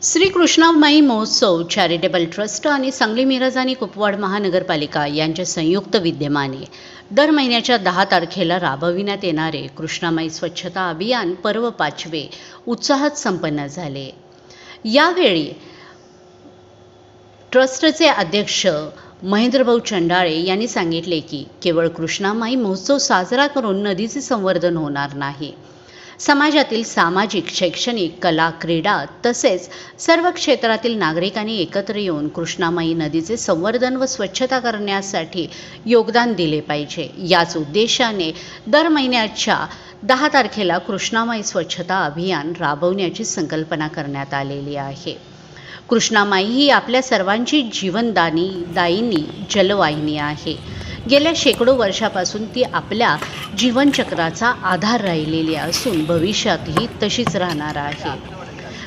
श्री कृष्णामाई महोत्सव charitable trust आणि सांगली मिरज आणि कुपवाड महानगरपालिका यांच्या संयुक्त विद्यमाने दर महिन्याच्या 10 तारखेला राबविण्यात येणारे कृष्णामाई स्वच्छता अभियान पर्व 5वे उत्साहात संपन्न झाले। यावेळी ट्रस्टचे अध्यक्ष महेंद्रभाऊ चंडाळे यांनी सांगितले की केवळ कृष्णामाई महोत्सव साजरा करून नदीचे संवर्धन होणार नाही। समाजातील सामाजिक, शैक्षणिक, कला, क्रीडा तसेच सर्व क्षेत्रातील नागरिकांनी एकत्र येऊन कृष्णामाई नदीचे संवर्धन व स्वच्छता करण्यासाठी योगदान दिले पाहिजे। याच उद्देशाने दर महिन्याच्या 10 तारखेला कृष्णामाई स्वच्छता अभियान राबवण्याची संकल्पना करण्यात आलेली आहे। कृष्णामाई ही आपल्या सर्वांची जीवनदायिनी जलवाहिनी आहे। गेल्या शेकडो वर्षापासून ती आपल्या जीवनचक्राचा आधार राहिलेली असून भविष्यातही तशीच राहणार आहे।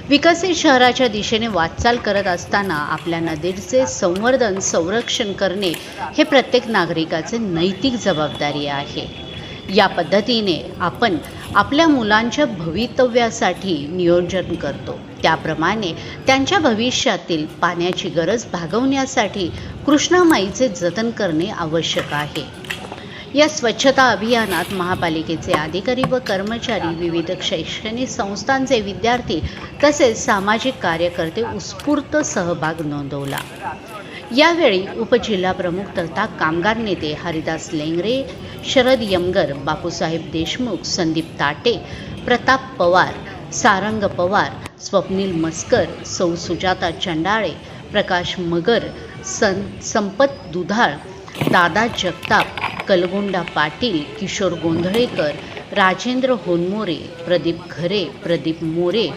विकसित शहराच्या दिशेने वाटचाल करत असताना आपल्या नदीचे संवर्धन संरक्षण करणे हे प्रत्येक नागरिकाचे नैतिक जबाबदारी आहे। या पद्धतीने आपण आपल्या मुलांच्या भवितव्यासाठी नियोजन करतो। त्याप्रमाणे त्यांच्या भविष्यातील पाण्याची गरज भागवण्यासाठी कृष्णामाईचे जतन करणे आवश्यक आहे। या स्वच्छता अभियानात महापालिकेचे अधिकारी व कर्मचारी, विविध शैक्षणिक संस्थांचे विद्यार्थी तसेच सामाजिक कार्यकर्ते उत्स्फूर्त सहभाग नोंदवला। यावेळी उपजिल्हाप्रमुख तथा कामगार नेते हरिदास लेंगरे, शरद यमगर, बापूसाहेब देशमुख, संदीप ताटे, प्रताप पवार, सारंग पवार, स्वप्नील मस्कर, सौ सुजाता चंडाळे, प्रकाश मगर, संपत दुधाळ, दादा जगताप, कलगोंडा पाटील, किशोर गोंधळेकर, राजेंद्र होनमोरे, प्रदीप घरे, प्रदीप मोरे,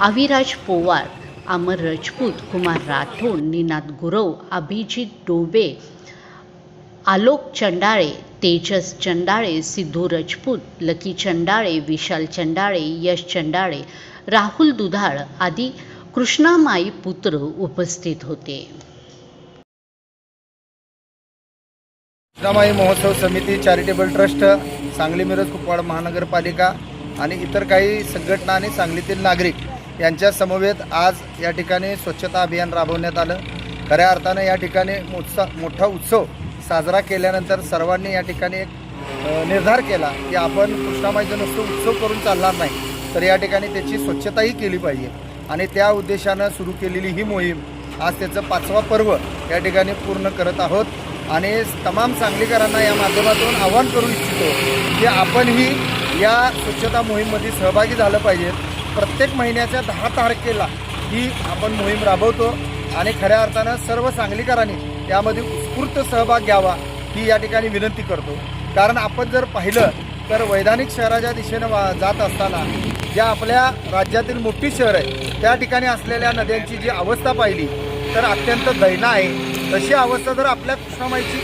अविराज पोवार, अमर राजपूत, कुमार राठोड, निनाद गुरव, अभिजित डोबे, आलोक चंडाळे, तेजस चंडाळे, सिद्धू राजपूत, लकी चंडाळे, विशाल चंडाळे, यश चंडाळे, राहुल दुधाळ आदी कृष्णामाई पुत्र उपस्थित होते। कृष्णामाई महोत्सव समिती, चॅरिटेबल ट्रस्ट, सांगली मिरज कुपवाड महानगरपालिका आणि इतर काही संघटना आणि सांगलीतील नागरिक यांच्या समवेत आज या ठिकाणी स्वच्छता अभियान राबवण्यात आलं। खऱ्या अर्थानं या ठिकाणी मोठा उत्सव साजरा केल्यानंतर सर्वांनी या ठिकाणी एक निर्धार केला की आपण कृष्णामाईचा नुसतं उत्सव करून चालणार नाही, तर या ठिकाणी त्याची स्वच्छताही केली पाहिजे आणि त्या उद्देशानं सुरू केलेली ही मोहीम आज त्याचं 5वा पर्व या ठिकाणी पूर्ण करत आहोत। आणि तमाम सांगलीकरांना या माध्यमातून आवाहन करू इच्छितो की आपणही या स्वच्छता मोहीममध्ये सहभागी झालं पाहिजे। प्रत्येक महिन्याच्या 10 तारखेला ही आपण मोहीम राबवतो आणि खऱ्या अर्थानं सर्व सांगलीकरांनी यामध्ये उत्स्फूर्त सहभाग घ्यावा ही या ठिकाणी विनंती करतो। कारण आपण जर पाहिलं तर वैधानिक शहराच्या दिशेनं जात असताना ज्या आपल्या राज्यातील मोठी शहर आहे त्या ठिकाणी असलेल्या नद्यांची जी अवस्था पाहिली तर अत्यंत दयनीय आहे। तशी अवस्था जर आपल्या कृष्णामाईची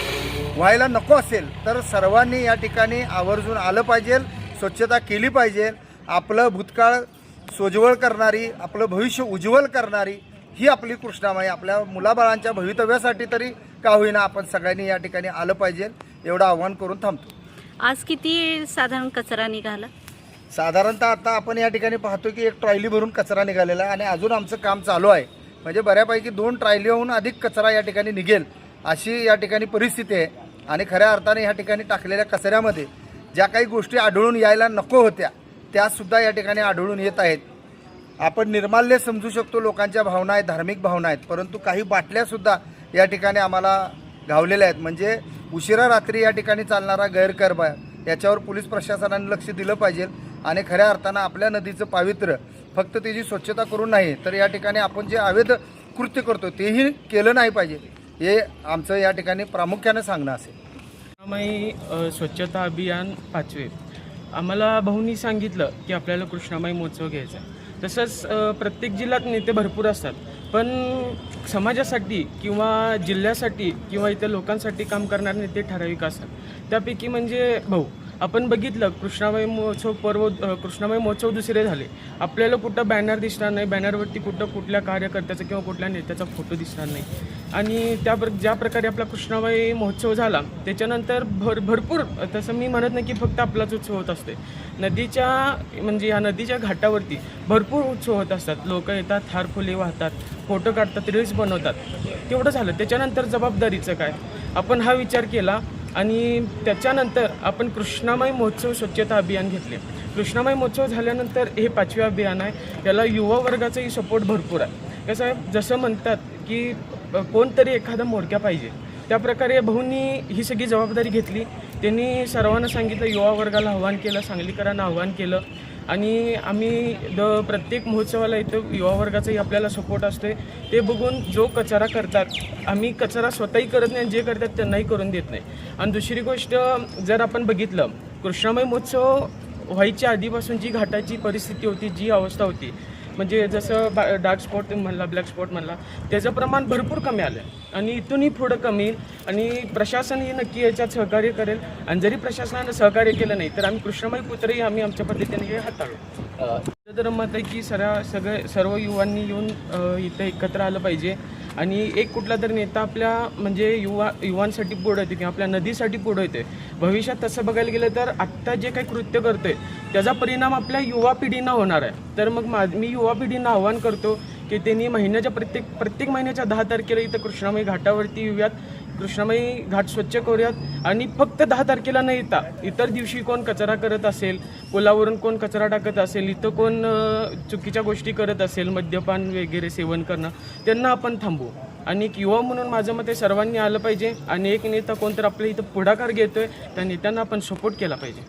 व्हायला नको असेल तर सर्वांनी या ठिकाणी आवर्जून आलं पाहिजे, स्वच्छता केली पाहिजे। आपलं भूतकाळ सोज्वळ करणारी, आपलं भविष्य उज्ज्वल करणारी ही आपली कृष्णामाई, आपल्या मुलाबाळांच्या भवितव्यासाठी तरी का होईना आपण सगळ्यांनी या ठिकाणी आलं पाहिजे एवढं आव्हान करून थांबतो। आज किती साधारण कचरा निघाला? साधारणतः आता आपण या ठिकाणी पाहतो की एक ट्रॉली भरून कचरा निघालेला आहे आणि अजून आमचं काम चालू आहे। म्हणजे बऱ्यापैकी 2 ट्रॉलीहून अधिक कचरा या ठिकाणी निघेल अशी या ठिकाणी परिस्थिती आहे। आणि खऱ्या अर्थाने या ठिकाणी टाकलेल्या कचऱ्यामध्ये ज्या काही गोष्टी आढळून यायला नको होत्या त्यासुद्धा या ठिकाणी आढळून येत आहेत। आपण निर्माल्य समजू शकतो, लोकांच्या भावना आहेत, धार्मिक भावना आहेत, परंतु काही बाटल्यासुद्धा या ठिकाणी आम्हाला गावलेल्या आहेत। म्हणजे उशिरा रात्री या ठिकाणी चालणारा गैरकारभार याच्यावर पोलीस प्रशासनाने लक्ष दिलं पाहिजे आणि खऱ्या अर्थानं आपल्या नदीचं पावित्र्य फक्त त्याची स्वच्छता करून नाही तर या ठिकाणी आपण जे अवैध कृत्य करतो तेही केलं नाही पाहिजे, हे आमचं या ठिकाणी प्रामुख्याने सांगणं असेल। कृष्णामाई स्वच्छता अभियान 5वे आम्हाला भाऊंनी सांगितलं की आपल्याला कृष्णामाई महोत्सव घ्यायचा आहे। तसंच प्रत्येक जिल्ह्यात नेते भरपूर असतात, पण समाजासाठी किंवा जिल्ह्यासाठी किंवा इतर लोकांसाठी काम करणारे नेते ठराविक असतात। त्यापैकी म्हणजे भाऊ आपण बघितलं कृष्णाबाई महोत्सव दुसरे झाले. आपल्याला कुठं बॅनर दिसणार नाही, बॅनरवरती कुठल्या कार्यकर्त्याचा किंवा कुठल्या नेत्याचा फोटो दिसणार नाही. आणि ज्या प्रकारे आपला कृष्णाबाई महोत्सव झाला त्याच्यानंतर भरपूर, तसं मी म्हणत नाही की फक्त आपलाच उत्सव होत असते, या नदीच्या घाटावरती भरपूर उत्सव होत असतात. लोक येतात, हार फुले वाहतात, फोटो काढतात, रील्स बनवतात. तेवढं झालं. त्याच्यानंतर जबाबदारीचं काय, आपण हा विचार केला आणि त्याच्यानंतर आपण कृष्णामाई महोत्सव स्वच्छता अभियान घेतले. कृष्णामाई महोत्सव झाल्यानंतर हे 5वे अभियान आहे. त्याला युवा वर्गाचाही सपोर्ट भरपूर आहे. कसं आहे, जसं म्हणतात की कोणतरी एखादा मोडक्या पाहिजे, त्याप्रकारे भाऊंनी ही सगळी जबाबदारी घेतली. त्यांनी सर्वांना सांगितलं, युवा वर्गाला आव्हान केलं, सांगलीकरांना आव्हान केलं. आणि आम्ही प्रत्येक महोत्सवाला इथं युवा वर्गाचाही आपल्याला सपोर्ट असतो. ते बघून जो कचरा करतात, आम्ही कचरा स्वतःही करत नाही आणि जे करतात त्यांनाही करून देत नाही. आणि दुसरी गोष्ट, जर आपण बघितलं कृष्णामाई महोत्सव व्हायच्या आधीपासून जी घाटाची परिस्थिती होती, जी अवस्था होती, म्हणजे जसं डार्क स्पॉट म्हणला, ब्लॅक स्पॉट म्हणला, त्याचं प्रमाण भरपूर कमी आलं आणि इथूनही पुढं कमी येईल. आणि प्रशासनही नक्की याच्यात सहकार्य करेल. आणि जरी प्रशासनानं सहकार्य केलं नाही तर आम्ही कृष्णामाई पुत्रही आम्ही आमच्या पद्धतीने हे हाताळू. तर मत आहे की सर्व युवांनी येऊन इथं एकत्र आलं पाहिजे. आणि एक कुठला तरी नेता आपल्या युवांसाठी पुढं येते किंवा आपल्या नदीसाठी पुढं येते. भविष्यात तसं बघायला गेलं तर आत्ता जे काही कृत्य करतोय त्याचा परिणाम आपल्या युवा पिढींना होणार आहे. तर मग मी युवा पिढींना आव्हान करतो की त्यांनी महिन्याच्या प्रत्येक महिन्याच्या 10 तारखेला इथं कृष्णामाई घाटावरती येऊयात, कृष्णामाई घाट स्वच्छ करूयात. आणि फक्त 10 तारखेला न येता इतर दिवशी कोण कचरा करत असेल, पुलावरून कोण कचरा टाकत असेल, इथं कोण चुकीच्या गोष्टी करत असेल, मद्यपान वगैरे सेवन करणं, त्यांना आपण थांबवू. आणि एक युवा म्हणून माझं मत सर्वांनी आलं पाहिजे. आणि एक नेता कोणतर आपल्या इथं पुढाकार घेतोय त्या नेत्यांना आपण सपोर्ट केला पाहिजे.